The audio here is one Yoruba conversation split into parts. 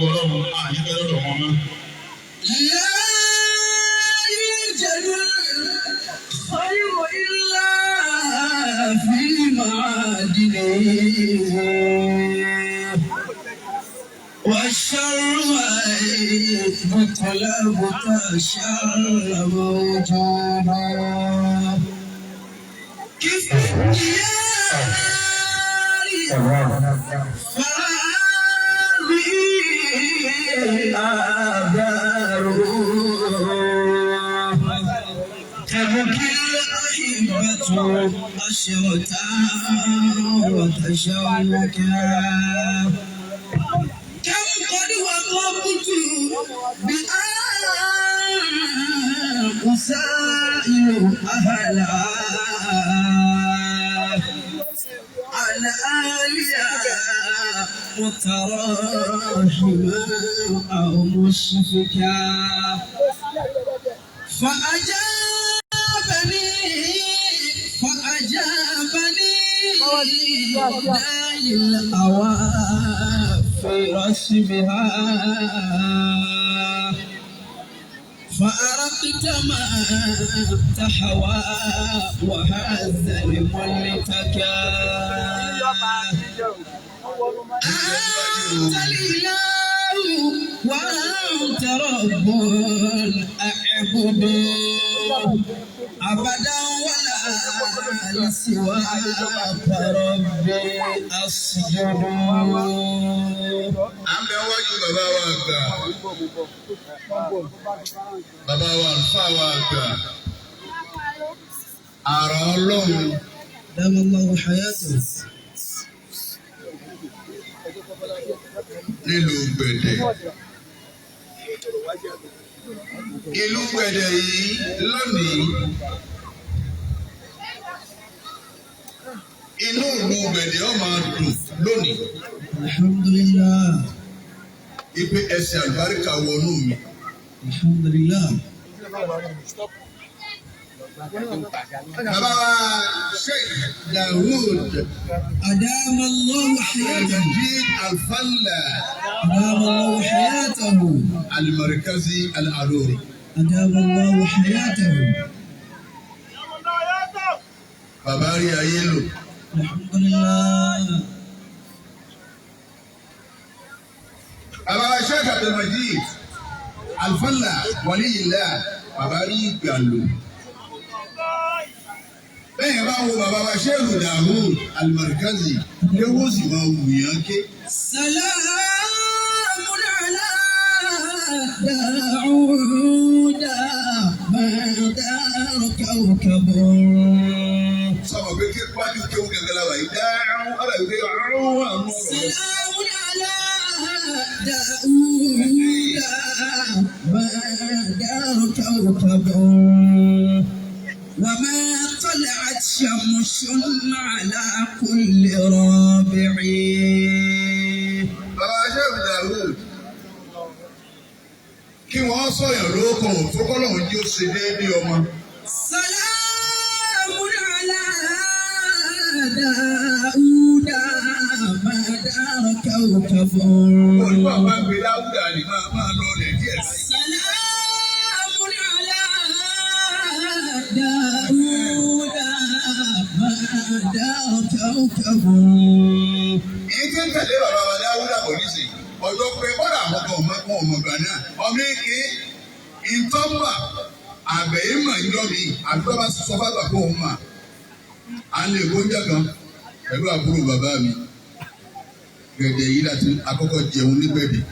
ọlọ́run àyíkẹ́ lọ́dọ̀ wọn mọ́. لا يوجد الخير إلا في معادنه والشر مطلب الشر موجود كيف تبكي الأحبة أشرتا وتشوكا كم قد وقفت بأن أسائل أهلا على آليا متراحما أو مشفكا فأجابني داعي الأوافر اسمها فأرقت ما تحوى وهز لملتكا أنت الإله وأنت رب أعبد أبدا ولا لسواك ربي أسجد. àmì ọwọ́jú bàbá wa àgbà bàbá wa àlùfáà wa àgbà àrà ọlọ́run دام الله حياته nílùú Gbẹ̀dẹ̀. ìlú Gbẹ̀dẹ̀ yìí lónìí inú ìlú Gbẹ̀dẹ̀ ó máa dùn lónìí. الحمد لله ipe ẹsẹ̀ àlùbáríkà wọnú mi. الحمد لله. bàbá wa Sheikh Dawood أدام الله حياته Tajudeen Alfalla أدام الله حياته Al-Markazi Al-Aruri. أدام الله حياته. bàbá rí ayé lò. الحمد لله. bàbá wa Sheikh Abdulmajid Alfalla Waliyillah bàbá rí ìgbà lò. bẹ́ẹ̀ bá wo bàbá wa Sheikh Dawood Al-Markazi léwó sì máa wù yàn ké. سلام على داود ما دار كوكب. sọ̀rọ̀ pé kí wájú kéwù gẹ́gẹ́ la wà yìí dáhùn ọ̀rọ̀ ìwé ọ̀rọ̀ àwọn ọ̀rọ̀. سلام على داود ما دار كوكب وما طلعت شمس على كل رابع. bàbá Sheikh Dawood kí wọ́n sọ̀yàn lóko tó kọ́ lọ́hùn jí ó ṣe déédéé ọmọ. سلام على داود ما دار كوكب. olùkọ́ àbá gbé Dáúdà ní máa lọ rẹ̀ díẹ̀ sí. سلام على داود ما دار كوكب. èyí tí ń tẹ̀lé bàbá wa Dáúdà bọ̀ nísìnyí ọ̀dọ́ pé kọ́dà àwọn kan ọmọ ọgbà náà ọmọ èké ìtọ́mà àgbẹ̀yìn mà ń yọ mi àdúrà bá sọ fàgbà kó òun mà á lè gbóúnjẹ kan pẹ̀lú àbúrò bàbá mi Gbẹ̀dẹ̀ yìí láti àkọ́kọ́ jẹun ní Gbẹ̀dẹ̀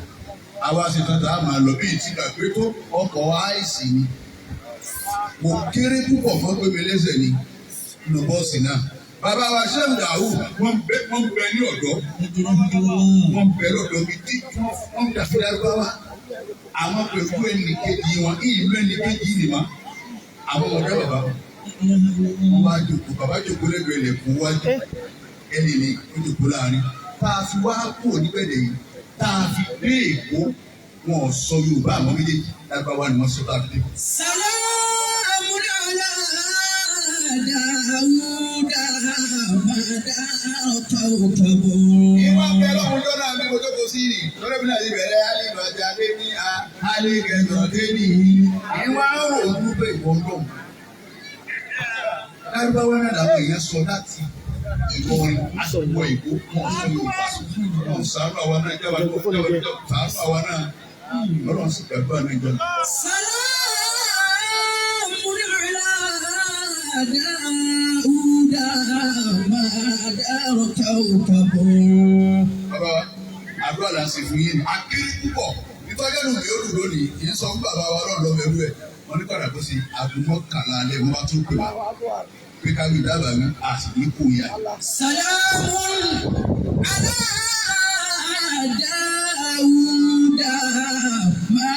àwa sì tọ́ta á máa lọ bí ìtìgbà pé tó ọkọ̀ àìsí ni mo kéré púpọ̀ mọ́ pé mi lẹ́sẹ̀ ni nínú bọ́ọ̀sì náà. Bàbá wa Sheikh Dawood wọ́n bẹ ní ọ̀dọ́ wọ́n bẹ lọ́dọ̀ mi tí wọ́n dàbí Lárúbáwá àwọn pẹ̀lú ẹnìkejì wọn ìlú ẹnìkejì ni wọn àwọn ọ̀dọ́ bàbá wọn wá jòkó bàbá jòkó lẹ́gbẹ̀ẹ́ ilẹ̀kùn wájú ẹnì ní ó jòkó láàrin tá a fi wá kúrò níbẹ̀rẹ̀ yìí tá a fi dé Èkó wọn ò sọ Yorùbá àwọn méjèèjì Lárúbáwá ni wọ́n sọ tá a fi dé. سلام على داود ما دار كوكب. ìwà bẹ̀rẹ̀ fún jọ́nà bí mo jókòó sí ni lórí mi náà ti bẹ̀rẹ̀ alìbàjá dé ní alìkẹ̀tọ̀ dé ní ìwà òòlù pé ìwọ̀n dùn. Lárúbáwá náà làwọn èèyàn sọ láti Ìlọrin àwọ̀ Èkó wọn sọ Yorùbá wọn sàánú àwa náà ìjọba tó sàánú àwa náà lọ́rọ̀ sì gbàgbọ́ náà ìjọba. Bàbá àdúrà là ń ṣe fún yín ni akéré púpọ̀ nítorí ẹnu mi ò dùn lónìí kì í sọ fún bàbá wa lọ́rùn lọ́mọ ẹrú ẹ̀ wọ́n ní kọ́dà tó ṣe àgùnmọ́ kàlà alẹ́ wọ́n bá tún pè wá pé ká gbé dábàá mi a sì ní kó ya. Salamun ala Dawuda ma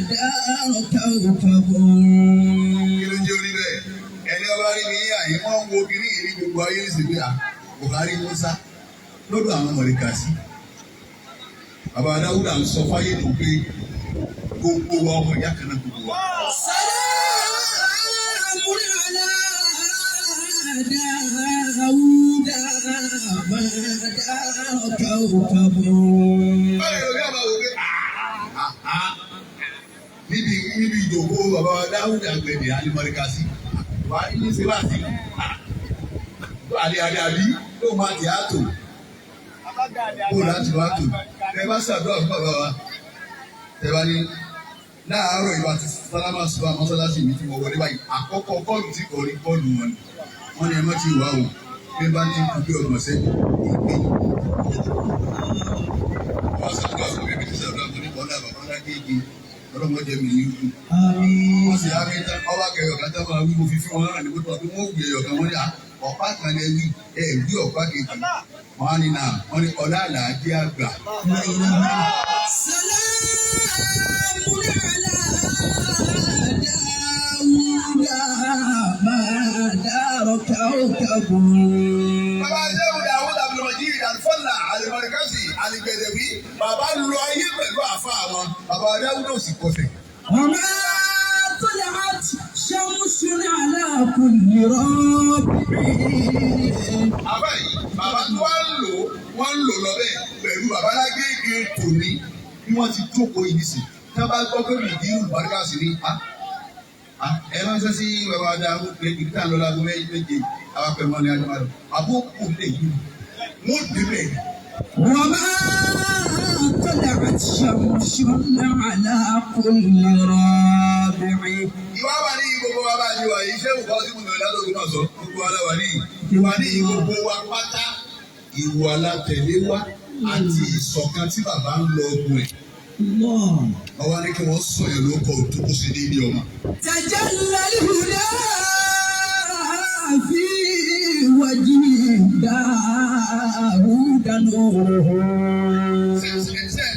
darakahu. Kí ló ń jẹ́ orí bẹ́ẹ̀? Ẹni ọba rí mi àyè wọ́n ń wo kiri ìrí gbogbo ayé ní sèpé à Buhari Musa lọ́dọ̀ àwọn mọ̀lẹ́kà sí. Bàbá Dáúdà ń sọ fáyé tó pé gbogbo wa ọmọ ìyá kan náà gbogbo wa. Salamun ala Dawuda ma darakahu. Báyọ̀ lórí àbá wo pé níbi ìjòkó bàbá Dáúdà gbẹ̀dẹ̀ alimọ̀lẹ́kà sí. Wà á ní sèwá sí. Àdé ló máa ti àtò. Kó láti wá tò. Ẹ bá ṣàdúrà fún bàbá wa. Ẹ bá ní láàárọ̀ ìwà àti sálámà sùpà mọ́sálásí mi tí mo wọlé báyìí. Àkọ́kọ́ kọ́ọ̀lù tí kò rí kọ́ọ̀lù wọn ni. Wọ́n ní ẹ má ti wá o. Bí bá ní kúkú ọ̀gbọ̀n sẹ́yìn, ìgbé. Wọ́n ṣàdúrà fún mi bí ṣàdúrà fún mi kọ́lá bàbá lágbègbè. Ọlọ́mọdé mi ní ikú. Wọ́n sì á rí ọba kẹyọ̀ kan tó máa wí mo fi fún wọn náà ní gbogbo ọdún wọ́n wù ẹyọ̀ kan wọ́n ní ọ̀pá kan lẹ wí bí ọ̀pá kejì. Wọ́n á ní náà wọ́n ní ọ̀la àlàájẹ́ àgbà. Salamun ala Dawuda ma darakahu. Bàbá Ṣéhù Dáúdà Abdulmajid Alfọ́lá Alimọ̀lẹ́kàsì Aligbẹ̀dẹ̀wí bàbá lo ayé pẹ̀lú àfa àwọn bàbá Dáúdà ò sì kọsẹ̀. وما طلعت شمس على كل ربع. Bàbá yìí bàbá tó wọ́n ń lò lọ bẹ́ẹ̀ pẹ̀lú bàbá lágbègbè tòní bí wọ́n ti jókòó yìí sí. Tí wọ́n bá gbọ́ pé mìdí Olùbáríkàsì ní ẹ máa ń sọ sí bàbá Dáúdà pé ibi tá à ń lọ lágbo méje àwọn pẹ̀lú wọn ní adúmọ̀lẹ́ àbókù lè yí wọ́n dé bẹ́ẹ̀. وما طلعت شمس على كل رابع. Ìwà wà ní gbogbo wa bá yíwa yìí ṣé òkú ọtí mùsùlùmí ládùúgbò náà sọ gbogbo wa láwa ní ìwà ní gbogbo wa pátá ìwà látẹ̀lé wa àti ìṣọ̀kan tí bàbá ń lọ ọdún ẹ̀. Ọwọ́ ní kí wọ́n sọ yẹn lóko tó kó sí nílé ọmọ. تجلى الهدى في وجه داود نوره. Ṣé ń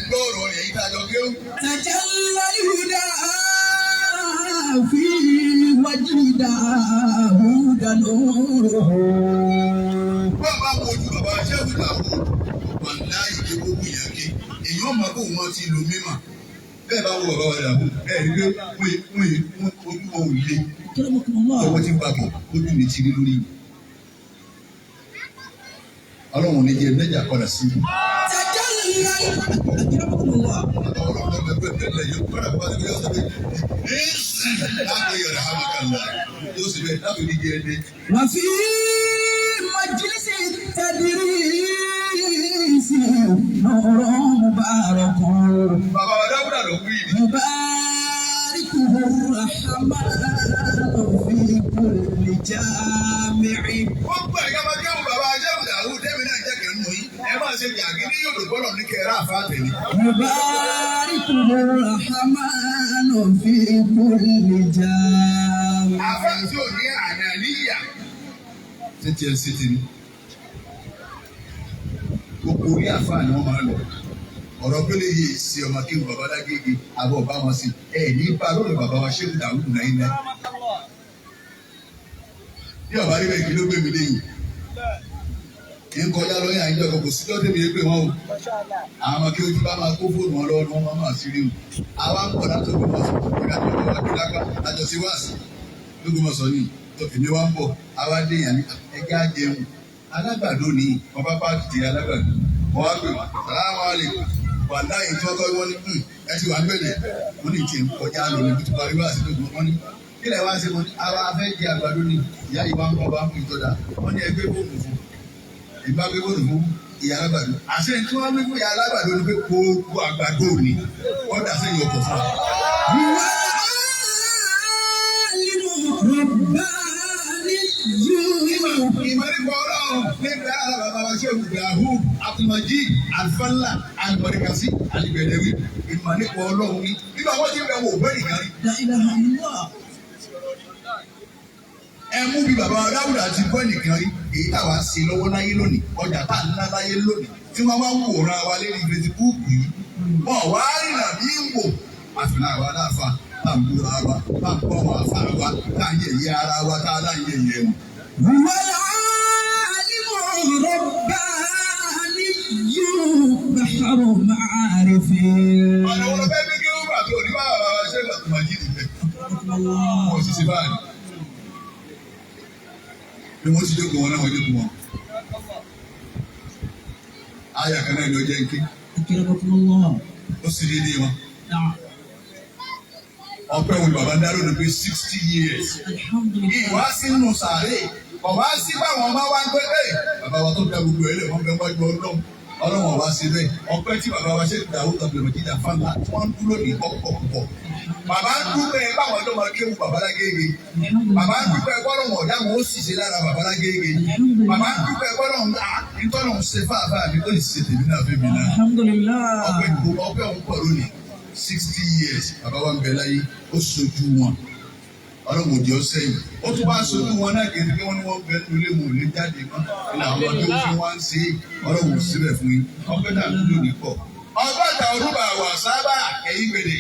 gbọ́ ọ̀rọ̀ rẹ̀ yìí tájọ gé o? تجلى الهدى في وجه داود نوره. Bọ́ọ̀ bá wojú bàbá Ṣéhù Dáúdà wà láyé ké gbogbo ìyàn ké. Èyí ọmọ kó wọn ti lo mímọ̀. Bẹ́ẹ̀ bá wo bàbá wa dàbò bẹ́ẹ̀ ni pé wọ́n ojú wọn ò le. Ọwọ́ ti gbàgbọ́ lójú mi ti rí lórí mi. Ọlọ́run ní jẹ́ mẹ́jà padà sí i. وفي مجلس التدريس نور مبارك Bàbá wa Dáúdà ló wí ni. مباركه الرحمن في كل جامع. Wọ́n gbọ́ ẹ̀yà máa jẹun bàbá Ṣéhù Dáúdà tẹ́mi náà jẹ́ kẹ́nu yìí. Ẹ máa ṣe jàgé ní yòdò bọ́lọ̀ ní kẹrẹ́ àfáàtẹ̀ ni. مباركه الرحمن في كل جامع. Àfáà tí ò ní àná níyà. Títí ẹ sí ti ní. Gbogbo orí àfáà ni wọ́n máa ń lọ. Ọ̀rọ̀ pélé yìí sí ọmọ kí n bàbá lágége àbọ̀ ọba wọn sí. Ní bá lórí bàbá wa Ṣéhù Dáúdà náà iná. Bí ọba rí bẹ́ẹ̀ kí ló gbé mi léyìn. Kì í kọjá lọ́yìn àyíjọ́ kan kò sí lọ́dẹ̀ mi yé pé wọ́n o. Àwọn ọmọ kí ojú bá máa kó fóònù wọn lọ́wọ́ ni wọ́n máa sí rí o. Àwa ń pọ̀ láti ọgbọ́n mọ̀ sọ. Ìgbà tó wọ́n wá kí lápá àjọṣe wá sí. Lóògùn mọ̀ sọ ní èmi wá ń bọ̀. Àwa dé yàn ní ẹgbẹ́ àjẹun. Alágbàdo ni wọ́n bá pààkì ti alágbàdo. wọ́n wá pè wá sàlámù aláìkùm wà láyé tí wọ́n kọ́ wọ́n ní ẹ ti wà ń bẹ̀rẹ̀ wọ́n ní ìtì kọjá lónìí bí ti parí wá sí lóògùn wọ́n ní kí lẹ̀ wá sí wọn ní ara afẹ́ jẹ àgbàdo ni ìyá ìwà ń kọ́ bá fún ìtọ́jà wọ́n ní ẹgbẹ́ bóòlù fún ìgbà gbé bóòlù fún ìyá alágbàdo àṣẹ tí wọ́n gbé fún ìyá alágbàdo ni pé gbogbo àgbàdo ni wọ́n dà sẹ́yìn ọkọ̀ fún wa. Ìmọ̀lẹ́kọ̀ ọlọ́run nígbà bàbá wa ṣe Yahu Abdulmajid Alfala Albarikasi Alibẹ̀dẹ̀wì ìmọ̀lẹ́kọ̀ ọlọ́run ní nígbà wọ́n ti bẹ̀ wò bẹ́ẹ̀ nìkan rí. Ẹ mú bí bàbá Dáúdà ti bọ́ nìkan rí èyí táwa ṣe lọ́wọ́ láyé lónìí ọjà tá à ń ná láyé lónìí tí wọ́n wá wòran wa lérí fesibúùkù yìí wọ́n wá rìnà bí ń wò àfihàn àwa náà fa tá à ń búra wa tá à ń bọ́ wọn àfa wa tá à ń yẹ̀yẹ́ ara wa tá à ń yẹ̀yẹ́ wọn. والعالم رباني بحر معارف ọ̀nà wọn fẹ́ bí kí ó gbà tó ní bàbá wa ṣe Abdulmajid bẹ̀. wọ́n sì ṣe báyìí ni wọ́n ti jókòó wọn náà wọ́n jókòó wọn. ayà kan náà ni ó jẹ́ ike. ó sì rí ní wọn. ọpẹ́ wo bàbá dáró ní pé 60 years. ìwá sínú sàárè ọba sí báwọn ọmọ wa ń gbé bẹ́ẹ̀ bàbá wa tó dá gbogbo ẹ̀ lẹ̀ wọ́n bẹ wájú ọlọ́run ọba sí bẹ́ẹ̀ ọpẹ́ tí bàbá wa ṣe dàwó Abdulmajid Alfala tí wọ́n ń dúró ní ọ̀pọ̀pọ̀ bàbá ń dúpẹ́ báwọn ọdọ́ máa kéwù bàbá lágége bàbá ń dúpẹ́ gbọ́dọ̀ wọn ọ̀dà wọn ó sì ṣe lára bàbá lágége bàbá ń dúpẹ́ gbọ́dọ̀ wọn ìtọ́nà ń ṣe fáfá mi ó sì ṣe tèmi náà fẹ́ mi náà ọpẹ́ òun pọ̀ lónìí 60 years bàbá wa ń bẹ láyé ó sojú wọn ọlọ́run òjò sẹ́yìn ó tún bá sojú wọn náà kéde kí wọ́n ní wọ́n bẹ nínú ilé wọn ò lè jáde mọ́ ní àwọn ọdún tí wọ́n ń ṣe ọlọ́run ò síbẹ̀ fún yín ọpẹ́ náà ló ní pọ̀. ọgọ́ta ọdún bá wà sábà ẹ̀yìn gbèdè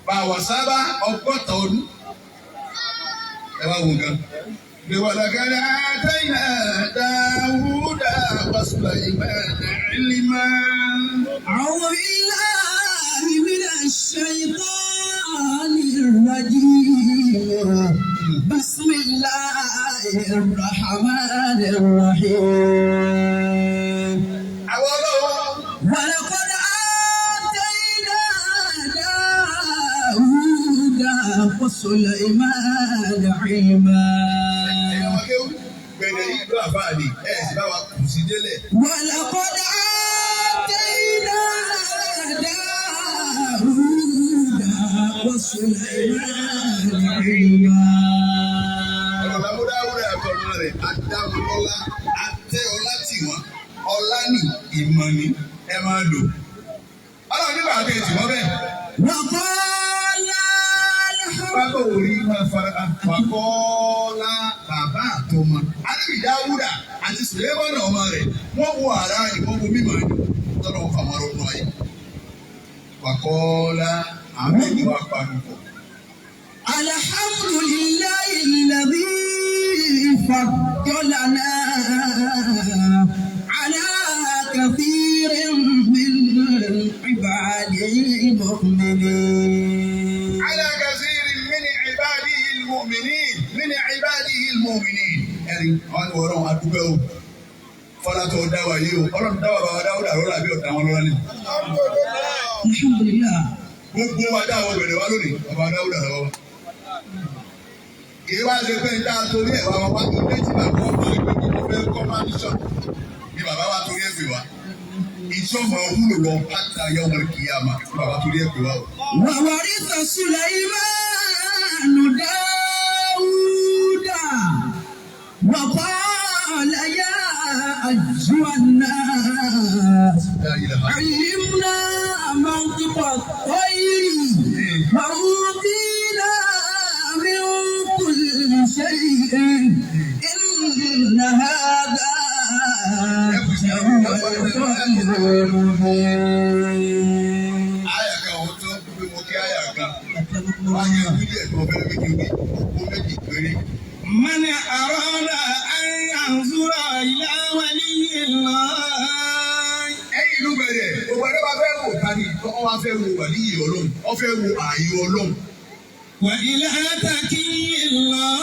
bá wà sábà ọgọ́ta ọdún ẹ bá wọn gan. Biwalakada atayna Dawuda wa Sulaymana ilma. أعوذ بالله من الشيطان الرجيم بسم الله الرحمن الرحيم ولقد آتينا داود وسليمان علما ولقد آتينا داود وسليمان علما. Ọlá ní ìmọ̀ ni ẹ máa lò. Ọlọ́run nígbà tó ti wọ́n bẹ́ẹ̀. Bàbá òrí máa fara àpapọ̀ọ́lá bàbá àtọmọ. Ànábì Dáúdà àti Sùlẹ́mánà ọmọ rẹ̀ wọ́n wo ara ni wọ́n wo mímọ̀ ni tọ́lọ̀ wọn fàwọn ọ̀rọ̀ náà yìí. Pàkọ́ọ́lá àwọn ẹ̀yìn wa pàdé pọ̀. Alhamdulillahi alladhi faddalana ala kathirin min ibadihi al-mu'minin. Ala kathirin min ibadihi al-mu'minin. Min ibadihi al-mu'minin. Ẹ̀rí àwọn ọ̀rọ̀ wọn adúgbò o. Fọlá tó dá wa yìí o. Ọlọ́run dá wa bá wa Dáúdà lọ́la bí ọ̀tá wọn lọ́la ni. Alhamdulillah. Gbogbo wa dá àwọn obìnrin wa lónìí, bàbá Dáúdà lọ́wọ́. Kì í wá ṣe pé ń dá torí ẹ̀ wá wá tó dé tí bàbá ọmọ ẹgbẹ́ tó fẹ́ kọ́ máa ń sọ. Ní bàbá wa torí ẹ̀ pè wá. Ìṣọ́mọ wúlò lọ pátá yọ wọn kì í àmà tí bàbá torí ẹ̀ pè wá o. Wa waritha Sulaymanu Dawuda wa qala ya ayyuhan nas علمنا منطق الطير وأوتينا من كل شيء إن هذا لهو الفضل المبين. Àyà kan ò tó bí mo kí àyà kan. Wọ́n á yẹ wílé ẹ̀dùn ọ̀bẹ méjì wí, ó méjì péré. من أراد أن ينظر إلى ولي الله. Ẹ̀yin ìlú bẹ̀rẹ̀, gbogbo ẹ̀rọ bá fẹ́ wò tani, wọ́n wá fẹ́ wo wàlíyì Ọlọ́run, wọ́n fẹ́ wo ààyè Ọlọ́run. وإلى تقي الله.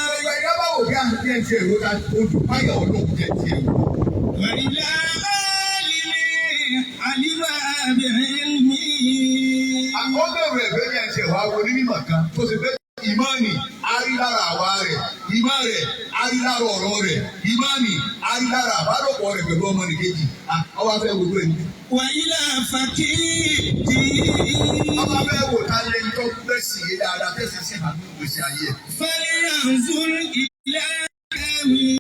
Gbogbo ẹ̀rọ bá wò òbí àti ẹ̀ ti èrò ta ojú páyà ọlọ́run jẹ́ ti èrò. وإلى عالم علم بعلمه. Àkọ́bẹ̀rẹ̀ ẹ̀fẹ́ ní ẹ̀ṣẹ̀ wa wo ní mímọ̀ kan tó ṣe fẹ́ ìmánì arílára àwa rẹ̀, ìmá rẹ̀ arílára ọ̀rọ̀ rẹ̀, ìmánì arílára àbálòpọ̀ rẹ̀ pẹ̀lú ọmọnìkejì. Ọwọ́ afẹ́ gbogbo ẹ̀ ní. وإلى فقيه. Ọmọ abẹ́ wò ta lẹ́yìn tó fẹ́ sí i dáadáa tẹ̀sí sí àmì ìgbésí ayé ẹ̀. فلينظر إلى كامل.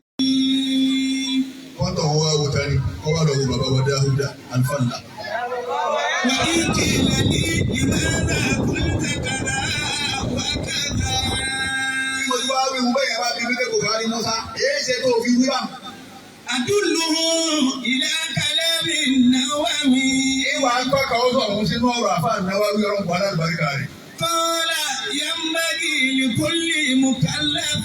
Wọ́n tọ̀ wọ́n wá wò ta ni, wọ́n wá lọ wo bàbá wa Dáúdà Alfàlà. وإن قيل لي لماذا قلت كذا وكذا. Mo ti wá wí wúbẹ́ yẹn bá fi wípé kò kárí Mọ́sá. Èyí ṣe tó fi wí bá. أدله إلى كلام النووي. Ìwà ń tọ́ka ó sọ̀rọ̀ sínú ọ̀rọ̀ àfáà Náwáwí ọ̀rọ̀ nǹkan alábàríkà rẹ̀. قال ينبغي لكل مكلف.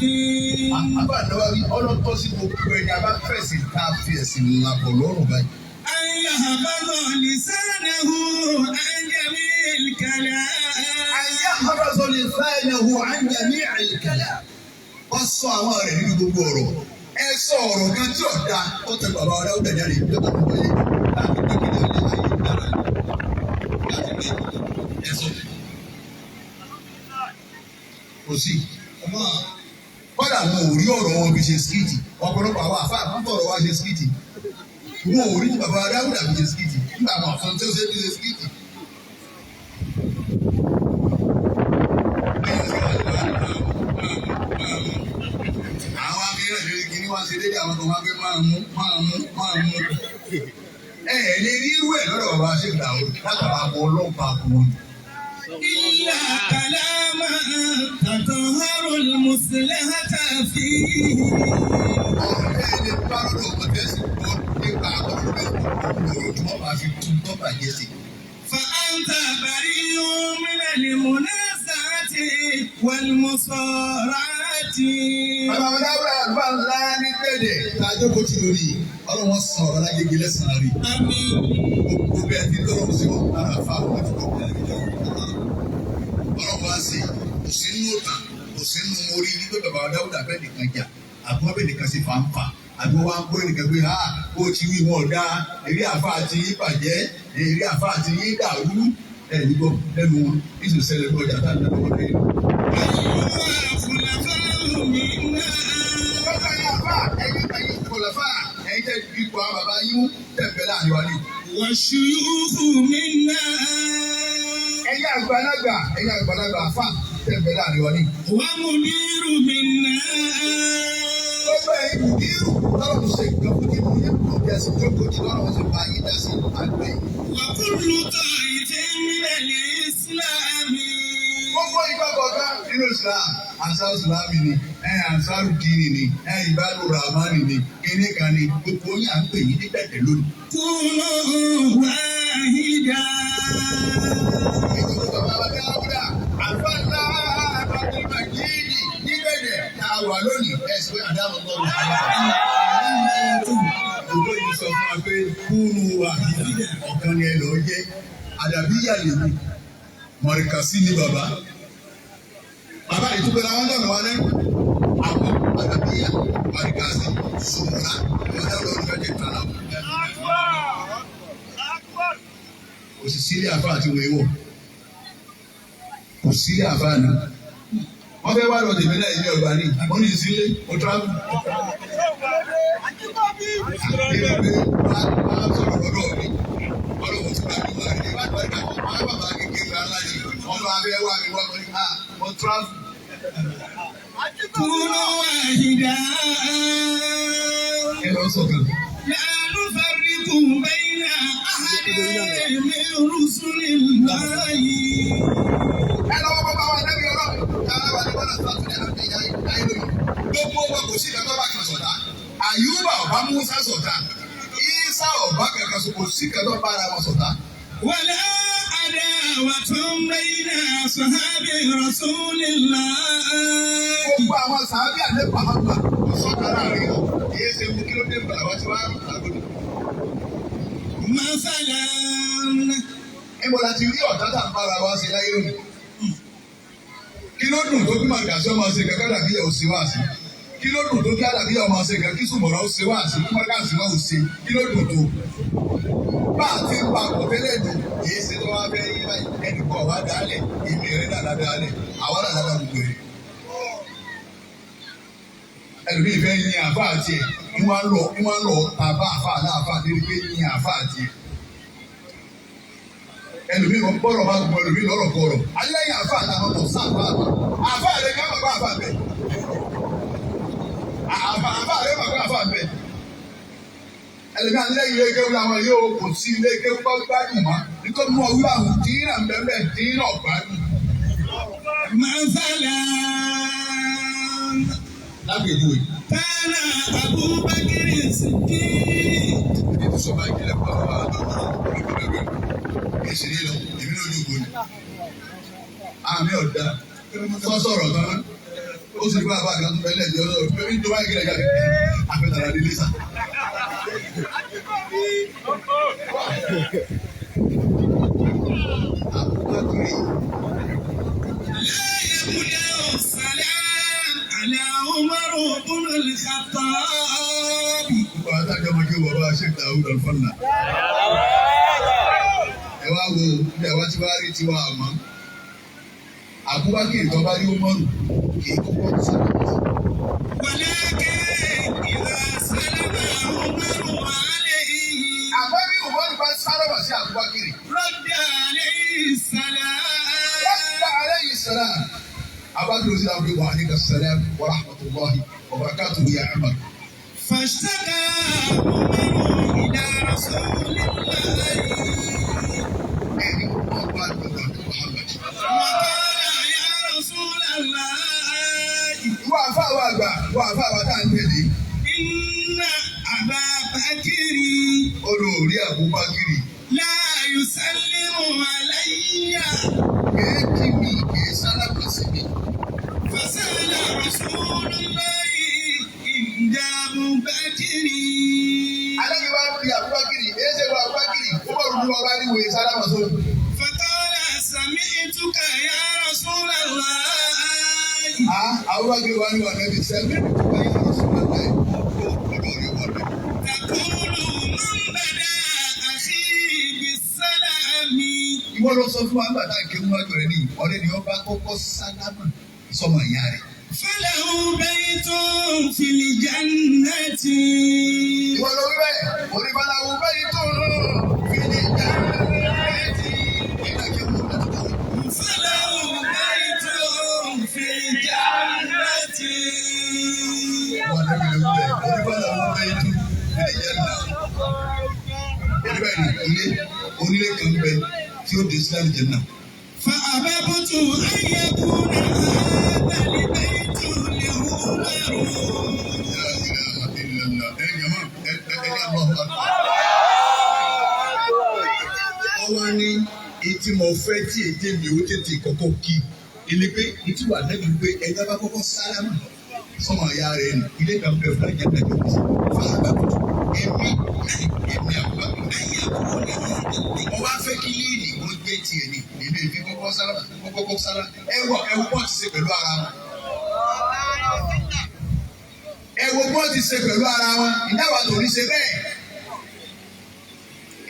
Àfáà Náwáwí ọlọ́tọ́ sí gbogbo ẹ̀yà bá fẹ̀sìn ká fi ẹ̀sìn lápò lọ́rùn báyìí. أن يحفظ لسانه عن جميع الكلام. أن يحفظ لسانه عن جميع الكلام. Wọ́n sọ àwọn rẹ̀ nínú gbogbo ọ̀rọ̀. Ẹ sọ ọ̀rọ̀ kan tí ọ̀dà ó tẹ bàbá wa Dáúdà jáde ìjọba tó wáyé láti kékeré ayé dára láti gbé ẹ̀sọ́. Kò sí. Kọ́dà wọn ò rí ọ̀rọ̀ wọn fi ṣe skìtì. Ọ̀pọ̀lọpọ̀ àwọn àfáà máa ń bọ̀rọ̀ wá ṣe skìtì. Wọn ò rí bàbá wa Dáúdà fi ṣe skìtì. Nígbà àwọn àfọ̀n tí ó ṣe fi ṣe skìtì. Àwọn akẹ́rẹ́ lórí kìíní wá ṣe dédé àwọn kan wá pé máa mú. Lè rí irú ẹ̀ lọ́dọ̀ bàbá ṣe gbà ó látara àwọn ọlọ́pàá kù wọn. إلا كلاما تطهر المصلحة فيه. Ọ̀rọ̀ bẹ́ẹ̀ lè bá lọ́dọ̀ ọmọdé sí gbọ́ nípa ọ̀rọ̀ bẹ́ẹ̀ lọ́rọ̀ tí wọ́n bá fi tún tó bàjẹ́ sí. فأنت بريء من المنازعة والمصارعة. Bàbá wọn dábàá àgbà ńlá ní tẹ̀lé tá a jókòó ti lórí ọlọ́wọ́n sàn ọ̀rọ̀ lágbègbè lẹ́sàn-án rí. آمين. Gbogbo bẹ́ẹ̀ ti lọ́rọ̀ sí wọn lára fa àwọn àti gbogbo ẹ̀ ọlọ́wọ́ á sè kò sí nínú òtà kò sí nínú orí ní pé bàbá Dáúdà fẹ́ nìkan jà àbúrò bẹ́ẹ̀ nìkan sì fàǹfà àbí wọ́n á ń gbọ́ ẹnìkan pé ó ti wí wọn ọ̀dà eré àfa àti yín bàjẹ́ eré àfa àti yín dàrú nígbọ́ lẹ́nu wọn ìṣù ṣẹlẹ̀ ní ọjà táwọn ẹ̀rọ wọlé. Ẹ̀yin kọlọ́fà ẹ̀yin tẹ́ ipò àwọn bàbá yín mú tẹ̀gbẹ́ láàrin wa ni. والشيوخ منا. Ẹ̀yin àgbàlagbà àfà tẹ̀gbẹ́ láàrin wa ni. ومدير منا. Gbogbo ẹ̀yin kùdírù lọ́rọ̀ ṣe nǹkan fún kíkún yẹn kò bí ẹsẹ̀ tó kò tí lọ́rọ̀ ṣe bá yín dá sí àgbẹ̀. وكل طائف من الإسلام. Gbogbo ìgbà kọ̀ọ̀kan nínú Islam, àṣà Ìsìlámì ni, àṣàrù dìrì ni, ìbádùn Rahmani ni, kíní kan ni, gbogbo yín à ń pè yín ní bẹ̀tẹ̀ lónìí. كونوا واحدا. Ìjọba bàbá wa Dáúdà, àfáàlà Abdulmajid níbẹ̀rẹ̀ tá a wà lónìí, ẹ̀sìn àdámọ̀ lọ́wọ́ Ògbó yìí sọ fún wa pé kúrú wa ọ̀kan ni ẹ lọ jẹ́, àdàbíyà lèmi, mọ̀rìkàsí ni bàbá. Bàbá ìtúpẹ́ làwọn dọ̀nà wa lẹ́nu. Àwọn àdàbíyà, mọ̀rìkàsí, sùmùrà, ọ̀dọ́ lórí ọjọ́ kan náà. Kò sì sílé àfa àti wéwọ̀. Kò sílé àfa náà. Wọ́n fẹ́ wá lọ tèmi náà ilé ọgbà ní. Wọ́n ní ìsílé, ó tíráàbù. كونوا واحدا. لا نفرق بين أحد من رسل الله. Àyùbá ọba Musa ṣọ̀tá, Ìsá ọba kankan so kò sí kẹtọ́ bára wọn ṣọ̀tá. ولا عداوة بين أصحاب رسول الله. Gbogbo àwọn sàábì àlẹ́ pàápàá sọ́kà láàrin wọn, èyí ṣe mú kí ló dé bàbá tí wọ́n á rún lágbóni. مثلا. Níbo la ti rí ọ̀tá tá à ń bára wa ṣe láyé lónìí? Kí ló dùn tó kí màgàsí ọmọ ṣe kẹ́kẹ́ dàbí ẹ̀ òsì wá sí? kí ló dùn tó kí àdàbí ọmọ ṣe kẹ kí sùmọ̀rọ̀ ó ṣe wá sí kí mọ́ríkàsì náà ó ṣe kí ló dùn tó. bá a ti ń pa àkọsílẹ̀ dùn kìí ṣe tó wá fẹ́ yí báyìí ẹnì kan wá dálẹ̀ èmi rẹ̀ dàda dálẹ̀ àwọn dàda dà gbogbo rẹ̀. ẹlòmíì fẹ́ yin àfa àti ẹ̀ ní wọ́n lọ tàbá àfa aláàfáà débi pé yin àfa àti ẹ̀. ẹlòmíì kan gbọ́dọ̀ bá gbọ́ ẹlòmíì lọ́rọ̀ kọ̀ọ̀rọ̀ alẹ́yìn àfa àtàwọn ọ̀tọ̀ sáà àfa rẹ̀ ká bàbá àfa bẹ̀ àfa rẹ̀ bàbá àfa bẹ̀ ẹlẹ́mi alẹ́ ilé kéwù làwọn yóò kò sí ilé kéwù bá gbádùn mọ́ nítorí mọ́ wíwá àwọn dínà bẹ́ẹ̀ dínà gbádùn. Masala. Lágbèjúwe. Kana Abubakar Siddiq. Èmi sọ bá ìkẹlẹ̀ pọ̀ àwọn àdókòrò ìgbẹ́gbẹ́. Èsì ní lọ, èmi ló ní ògbó ni. Àmì ọ̀dà, wọ́n sọ̀rọ̀ tán. Ó sì gbọ́ àbá àgbà tó fẹ́ lẹ́jọ́ lọ́wọ́. Èmi tó bá ìkẹlẹ̀ jáde. Àfẹ́tàrà ní Lẹ́sà. على عمر بن الخطاب. Bàtà jọmọ kí wọ́n bá ṣe Dawud Al-Falla. Ẹ wá wo bí àwa ti wá rí tiwa àmọ́. Abubakar tó bá rí Umaru kì í kọ́kọ́ tó sábà. ولكن إذا سلم عمر عليه. Àmọ́ bí Umaru bá sálábà sí Abubakar. رد عليه السلام. Rọ́dà alayhi salam. Abubakar sí àwọn ọmọ àníkà salam wa rahmatullahi wa barakatuhu ya Umar. فاشتكى عمر إلى رسول الله. Ẹni wọ́n bá gbọ̀ngàn tó Muhammad. وقال يا رسول الله. Wọ́n àfa àwọn àgbà, wọ́n àfa àwọn tá à ń tẹ̀lé. إن أبا بكر Olórí Abubakar. لا يسلم علي. Kéèkì mi kì í sálábà sí mi. فسأل رسول الله عند أبو بكر. Alábi wa fi Abubakar, èsè wa Abubakar, Umaru ni wọ́n bá ní wòye sálábà sóhun. فقال سمعتك يا رسول الله. Abubakar wa ni wà nẹ́bí sẹ́mi. تقول من بدأ أخي بالسلام. Ìwọ lọ sọ fún wa nígbà tá a kéwú wájú rẹ ní ọ̀rẹ́ ni wọ́n bá kọ́kọ́ sálámà sọmọ ìyá rẹ̀. فله بيت في الجنة. Ìwọ lọ wí bẹ́ẹ̀, oníbàláwo bẹ́ẹ̀ tó ń fi ní ìjà rẹ̀ ti ìgbà kéwú lọ́dún tó wí. فله بيت في الجنة. Wọ́n á lẹ́bi lọ́wọ́ bẹ́ẹ̀, oníbàláwo bẹ́ẹ̀ tó fi ní ìjà rẹ̀. Onílé kan bẹ tí ó dé sílẹ̀ jẹ náà. فأحببت أن يكون هذا البيت لعمر. Ọwọ́ ní etí mo fẹ́ tí èdè mi ò tètè kọ́kọ́ kí ilé pé etí wà lẹ́nu pé ẹja bá kọ́kọ́ sálámà sọmọ ìyá rẹ̀ nù ilé kan bẹ fún ẹja náà kẹ́kọ̀ọ́ fàgbà èmi àgbà mo wá fẹ́ kí líìlì kó gbé tiẹ̀ ní èmi èmi kọ́kọ́ sálámà kọ́kọ́ sálámà ẹ̀wọ̀ bọ́ọ̀ ti ṣe pẹ̀lú ara wọn. Ẹ̀wọ̀ bọ́ọ̀ ti ṣe pẹ̀lú ara wọn ìdáwà tó ní ṣe bẹ́ẹ̀.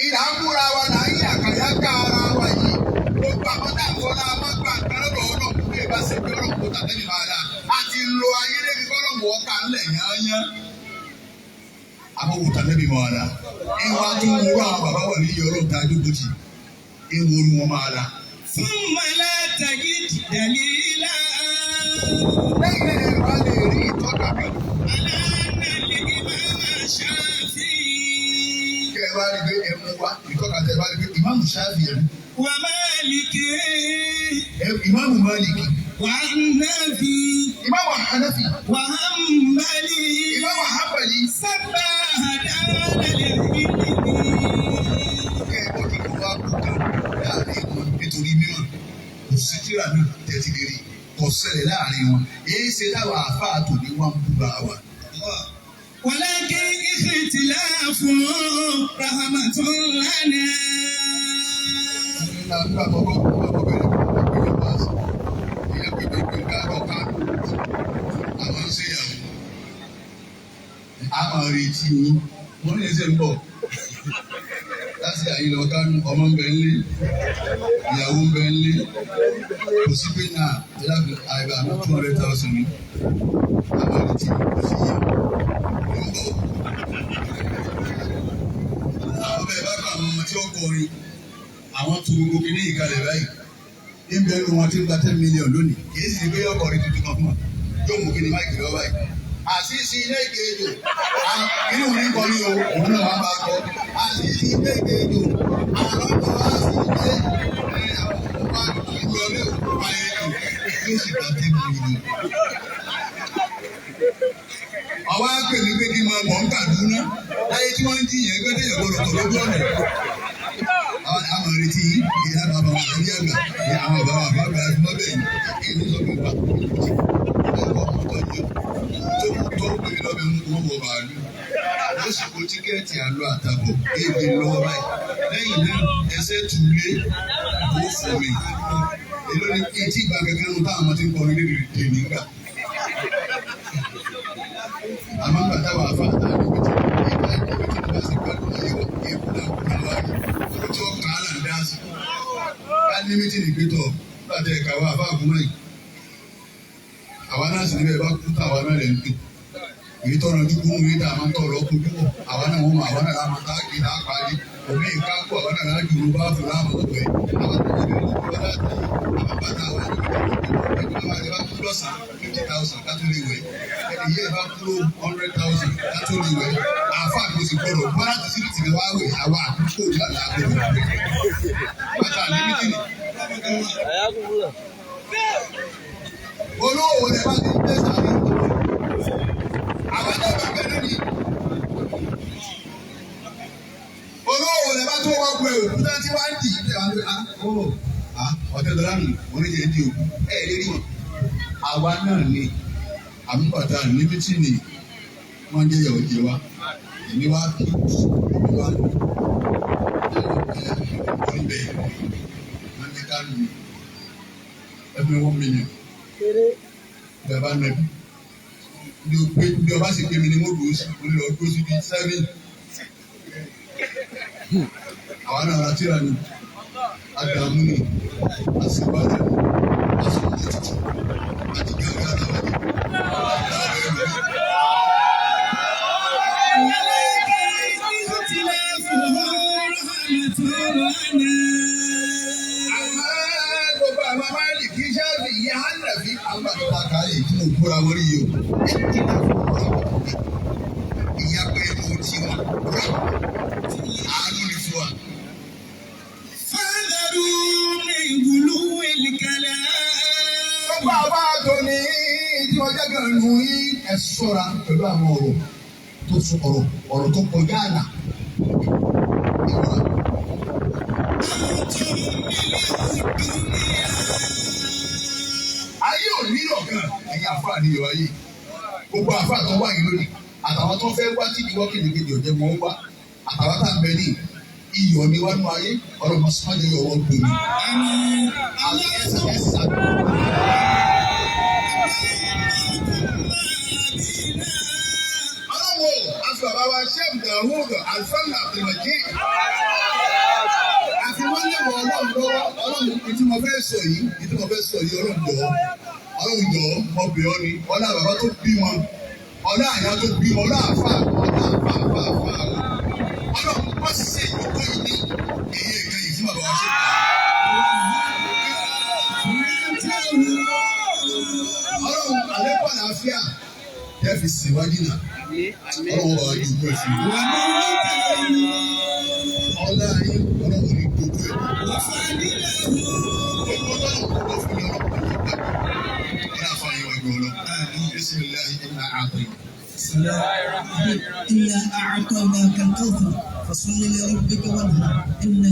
Ìlà ń múra wa là ń yí àkàyà ká ara wa yìí. Gbogbo àkọ́tà àkọ́lá máa gbà kárọ̀dọ̀ ọlọ́run bí ìbá ṣe pé ọlọ́run kó tàbí ní máa dà. A ti lo ayé débi kọ́lọ́run ọ̀ka ńlẹ̀ yányán. Àbọ̀wò tàbí bí máa dà. Ìwà tó ń wúrọ̀ àwọn bàbá wà ní iye ọlọ́run tá a dúró jì. Ìwò orí wọn máa dà. ثم لا تجد دليلا. Lẹ́yìn náà ìwà lè rí ìtọ́ka kan. على أن الإمام الشافعي Kẹ́ ẹ bá rí pé ẹmu wá ìtọ́ka tẹ bá rí pé ìmáàmù Ṣáfì ẹ̀mú. ومالك Ìmáàmù Málìkì. والنبي Ìmáàmù Hanafi. وحنبلي Ìmáàmù Hanbali. سبح دار العلم. Kẹ́ ẹ bọ́ kí wọ́n wá kú kan láàrin wọn nítorí mímọ̀. Kò sí tíra mi tẹ̀sí lérí. Kò ṣẹlẹ̀ láàrin wọn. Èyí ṣe táwọn àáfàá tò ní wọn búra wa. ولكن اختلاف رحمة لنا. Nígbà tó àkọ́kọ́ bẹ̀rẹ̀ ìpínlẹ̀ Báàsì, ìyá pépé ká lọ́ka àwọn ń ṣe ìyàwó. máa retí yín wọ́n ní ẹsẹ̀ ń bọ̀ láti àyè lọ kánú ọmọ ń bẹ ń lé ìyàwó ń bẹ ń lé kò sí pé náà ìlànà àìbá mi 200,000 ní àwọn retí kò sí yẹn ló ń bọ̀. àwọn bẹ́ẹ̀ bá bá àwọn ọmọ tí ó kọrin àwọn tó gbogbo kìíní ìkàlẹ̀ báyìí níbẹ̀ ló wọn ti ń gba 10 million lónìí kì í sì pé ọkọrin tuntun kan fún wa yóò mú kíni máìkì lọ́wọ́ báyìí. àṣìṣe ilé ìgbèjò inú mi kọ ní o òun náà wàá bá kọ àṣìṣe ilé ìgbèjò àwọn ọmọ wa sì gbé àwọn ọmọ wa ìlú ọlẹ́ òkú wáyé yóò sì gba 10 million. ọwọ́ á pè mí pé kí n máa bọ̀ ń Kaduna láyé tí wọ́n ń jiyàn ẹgbẹ́ tẹ̀yẹ̀ gbọ́dọ̀ tó lójú ọ̀nà. àwọn retí ìyá bàbá wọn àbí àgbà ní àwọn bàbá wọn àbá àgbà lọ́bẹ̀ yìí kí ni sọ pé bàbá tó pè mí lọ́bẹ̀ wọn wọ bàálù wọ́n sì kó tíkẹ́ẹ̀tì àlọ́ àtàbọ̀ èdè lọ́wọ́ báyìí lẹ́yìn náà ẹsẹ̀ tùlé ó fò mí èló ni etí ìgbà kẹ̀kẹ́ nu táwọn ọmọ ti ń kọrin lédè dè nígbà. àmọ́ gbàtà wà fún àtàlẹ́ méjì ìgbà ìgbà sí gbàdúrà yìí wọ́n èkó náà kúrò wáyé olùtí wọn kà á là ń dá sí. ká ní méjì nìgbẹ́tọ̀ láti ẹ̀ka wa àbá àgúnmọ́ yìí. àwa náà sì níbẹ̀ bá kú táwa náà lè ń pè. èyí tọ́nà dúkú ń rí dáa máa ń tọ̀ lọ kojú bọ̀ àwa náà wọ́n mọ àwa náà láwọn tá kì í náà parí omi ìka kú àwa náà lájú ló bá fún láwọn ọ̀gbẹ́ àwa náà lè lè kú láti àwọn bàtà wa àwọn àti bá kú lọ́sàn 50,000 kátó lè wẹ̀ ẹni yẹ́ bá kú 100,000 kátó lè wẹ̀ àfa àgbèsè gbọdọ̀ bọ́lá tó sì ti lè wá wẹ̀ àwa àkókò ìlànà àgbẹ̀wò bàtà àlébìtì ni. olówó rẹ̀ bá ti ń tẹ̀sán ní àwọn tó bá bẹ̀rẹ̀ ní. olówó rẹ̀ bá tó wọ́n gbé òkúta tí wọ́n ń dì í tẹ̀ wá lórí ọ̀tẹ̀ dọ́là nù oníjẹ di òkú ẹ̀ lé rí wọn. àwa náà ni àmúbàtà níbi tí ni wọ́n jẹ́ ìyàwó jẹ wa èmi wá kí èmi wá ọ̀nbẹ wọ́n ní ká lù ẹgbẹ́ 1 million bẹ́ẹ̀ bá nẹ́bí bí ọba sì pé mi ni mo dùn sí mo lọ dúró síbi 7 àwa náà ra tíra ni àdàmú ni àṣìbáyà ni àṣìbáyà àti gàgà àtàwájú. gbogbo àwọn máàlì kì í ṣáàbì ìyá hànàbí àwọn àtúntà kàlẹ́ tí mo kóra wọlé yìí o. ìyá pé mo ti wọn àánú ni fún wa. gbogbo àwọn àtò ní tí wọ́n jẹ́ gan nù yín ẹ ṣọ́ra pẹ̀lú àwọn ọ̀rọ̀ tó sọ ọ̀rọ̀ tó kọjá àná. ayé ò nílò kan ẹ̀yin àfáà ní ìwà yìí gbogbo àfáà tó wà yìí lónìí àtàwọn tó fẹ́ wá tí ìwọ́ kìnìkejì ọ̀jẹ̀ mọ́ wá àtàwọn tá à ń bẹ ní iyọ̀ ní wánú ayé ọ̀rọ̀ mọ̀sánmọ́jẹ́ yọ̀ wọ́n gbòmí. àwọn ẹsẹ̀ sàbẹ̀. ọlọ́wọ́ aṣọ àbáwá Sheikh Dawood Alfana Abdulmajid àti wọ́n lè wọ ọlọ́run lọ́wọ́ ọlọ́run ìtí mo fẹ́ sọ yìí ọlọ́run jọ ọbẹ̀ ọ́ ni ọlá bàbá tó bí wọn ọlá àyà tó bí wọn ọlá àfà ọlọ́run wọ́n sì ṣe ìjókòó yìí ní èyí ẹ̀ka yìí fún bàbá wa ṣe. ọlọ́run àlékún àlàáfíà tẹ́ fi ṣèwádìí náà ọlọ́run wà á ju ìgbọ́ ẹ̀fìn. ọlá ayé ọlọ́run ní gbogbo ẹ̀. إنا أعطيناك الكوثر فصل لربك وانحر إن